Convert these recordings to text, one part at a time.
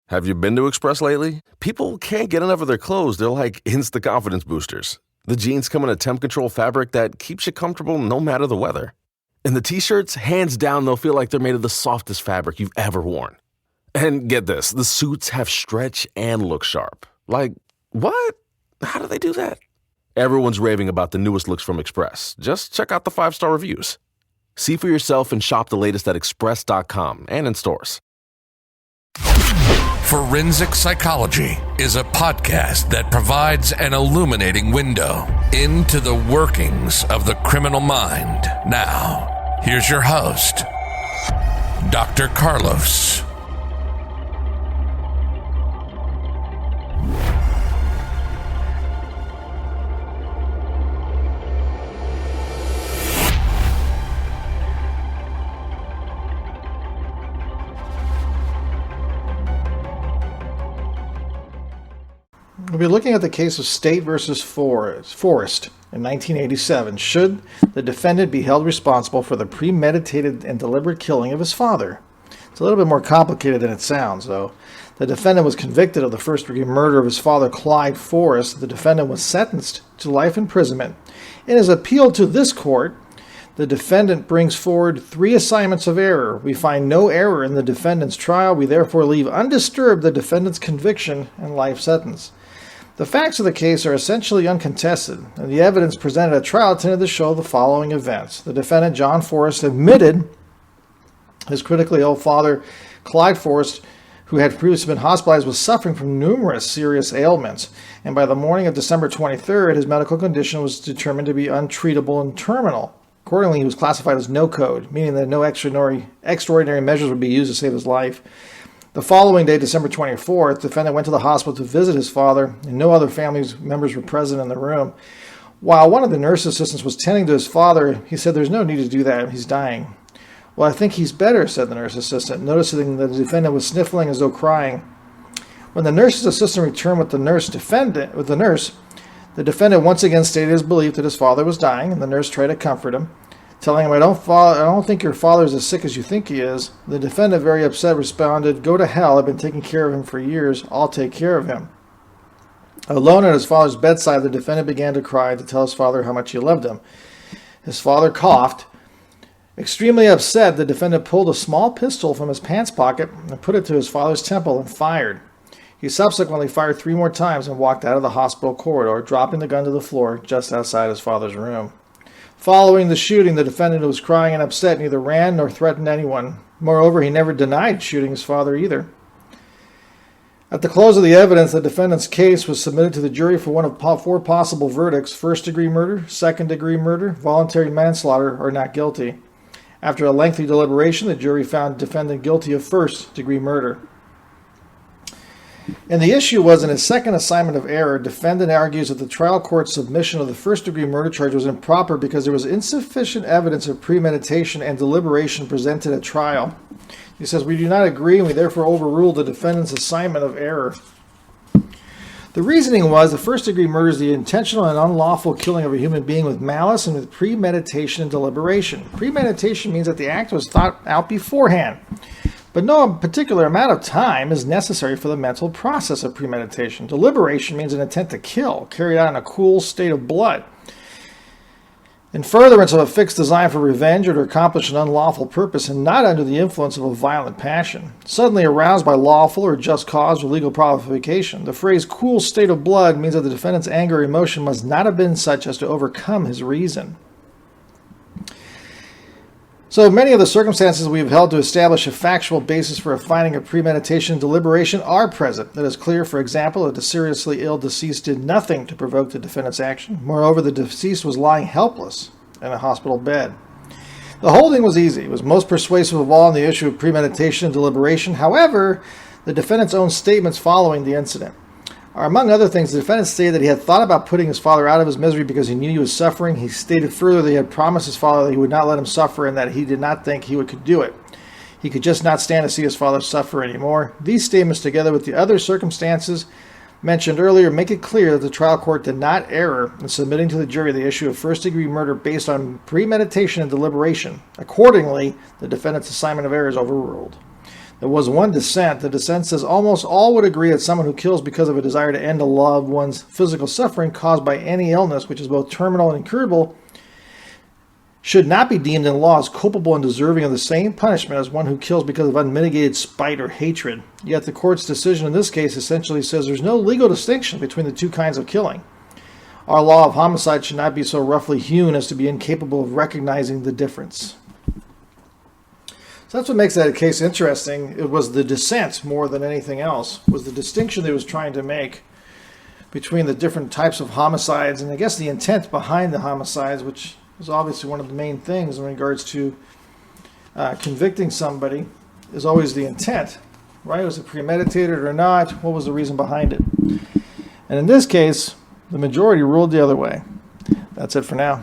Have you been to Express lately? People can't get enough of their clothes. They're like instant confidence boosters. The jeans come in a temp control fabric that keeps you comfortable no matter the weather. And the t-shirts, hands down, they'll feel like they're made of the softest fabric you've ever worn. And get this, the suits have stretch and look sharp. Like, what? How do they do that? Everyone's raving about the newest looks from Express. Just check out the 5-star reviews. See for yourself and shop the latest at express.com and in stores. Forensic Psychology is a podcast that provides an illuminating window into the workings of the criminal mind. Now, here's your host, Dr. Carlos. We'll be looking at the case of State versus Forrest in 1987. Should the defendant be held responsible for the premeditated and deliberate killing of his father? It's a little bit more complicated than it sounds, though. The defendant was convicted of the first-degree murder of his father, Clyde Forrest. The defendant was sentenced to life imprisonment. In his appeal to this court, the defendant brings forward 3 assignments of error. We find no error in the defendant's trial. We therefore leave undisturbed the defendant's conviction and life sentence. The facts of the case are essentially uncontested, and the evidence presented at trial tended to show the following events. The defendant, John Forrest, admitted his critically ill father, Clyde Forrest, who had previously been hospitalized, was suffering from numerous serious ailments, and by the morning of December 23rd, his medical condition was determined to be untreatable and terminal. Accordingly, he was classified as no code, meaning that no extraordinary measures would be used to save his life. The following day, December 24th, the defendant went to the hospital to visit his father, and no other family members were present in the room. While one of the nurse assistants was tending to his father, he said, "There's no need to do that. He's dying." "Well, I think he's better," said the nurse assistant, noticing that the defendant was sniffling as though crying. When the nurse's assistant returned with the defendant once again stated his belief that his father was dying, and the nurse tried to comfort him, telling him, I don't think your father is as sick as you think he is. The defendant, very upset, responded, "Go to hell. I've been taking care of him for years. I'll take care of him." Alone at his father's bedside, the defendant began to cry to tell his father how much he loved him. His father coughed. Extremely upset, the defendant pulled a small pistol from his pants pocket and put it to his father's temple and fired. He subsequently fired 3 more times and walked out of the hospital corridor, dropping the gun to the floor just outside his father's room. Following the shooting, the defendant, who was crying and upset, neither ran nor threatened anyone. Moreover, he never denied shooting his father either. At the close of the evidence, the defendant's case was submitted to the jury for one of 4 possible verdicts: first-degree murder, second-degree murder, voluntary manslaughter, or not guilty. After a lengthy deliberation, the jury found the defendant guilty of first-degree murder. And the issue was in his second assignment of error. Defendant argues that the trial court's submission of the first-degree murder charge was improper because there was insufficient evidence of premeditation and deliberation presented at trial. He says, "We do not agree, and we therefore overrule the defendant's assignment of error." The reasoning was the first-degree murder is the intentional and unlawful killing of a human being with malice and with premeditation and deliberation. Premeditation means that the act was thought out beforehand, but no particular amount of time is necessary for the mental process of premeditation. Deliberation means an intent to kill, carried out in a cool state of blood, in furtherance of a fixed design for revenge or to accomplish an unlawful purpose, and not under the influence of a violent passion, suddenly aroused by lawful or just cause or legal provocation. The phrase cool state of blood means that the defendant's anger or emotion must not have been such as to overcome his reason. So many of the circumstances we have held to establish a factual basis for a finding of premeditation and deliberation are present. It is clear, for example, that the seriously ill deceased did nothing to provoke the defendant's action. Moreover, the deceased was lying helpless in a hospital bed. The holding was easy. It was most persuasive of all on the issue of premeditation and deliberation. However, the defendant's own statements following the incident are, among other things, the defendant stated that he had thought about putting his father out of his misery because he knew he was suffering. He stated further that he had promised his father that he would not let him suffer and that he did not think he could do it. He could just not stand to see his father suffer anymore. These statements, together with the other circumstances mentioned earlier, make it clear that the trial court did not err in submitting to the jury the issue of first-degree murder based on premeditation and deliberation. Accordingly, the defendant's assignment of error is overruled. There was one dissent. The dissent says almost all would agree that someone who kills because of a desire to end a loved one's physical suffering caused by any illness, which is both terminal and incurable, should not be deemed in law as culpable and deserving of the same punishment as one who kills because of unmitigated spite or hatred. Yet the court's decision in this case essentially says there's no legal distinction between the two kinds of killing. Our law of homicide should not be so roughly hewn as to be incapable of recognizing the difference. So that's what makes that case interesting. It was the dissent more than anything else, was the distinction they was trying to make between the different types of homicides and I guess the intent behind the homicides, which is obviously one of the main things in regards to convicting somebody, is always the intent, right? Was it premeditated or not? What was the reason behind it? And in this case, the majority ruled the other way. That's it for now.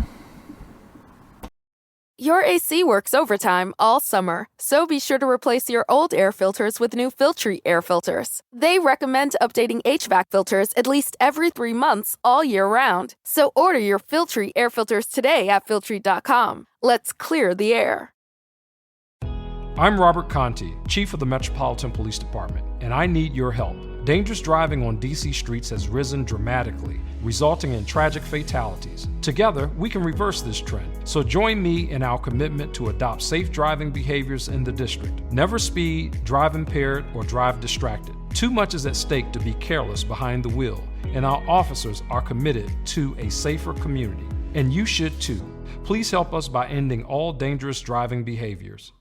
Your AC works overtime all summer, so be sure to replace your old air filters with new Filtry air filters. They recommend updating HVAC filters at least every 3 months all year round. So order your Filtry air filters today at Filtry.com. Let's clear the air. I'm Robert Conti, Chief of the Metropolitan Police Department, and I need your help. Dangerous driving on DC streets has risen dramatically, resulting in tragic fatalities. Together, we can reverse this trend. So join me in our commitment to adopt safe driving behaviors in the district. Never speed, drive impaired, or drive distracted. Too much is at stake to be careless behind the wheel, and our officers are committed to a safer community. And you should too. Please help us by ending all dangerous driving behaviors.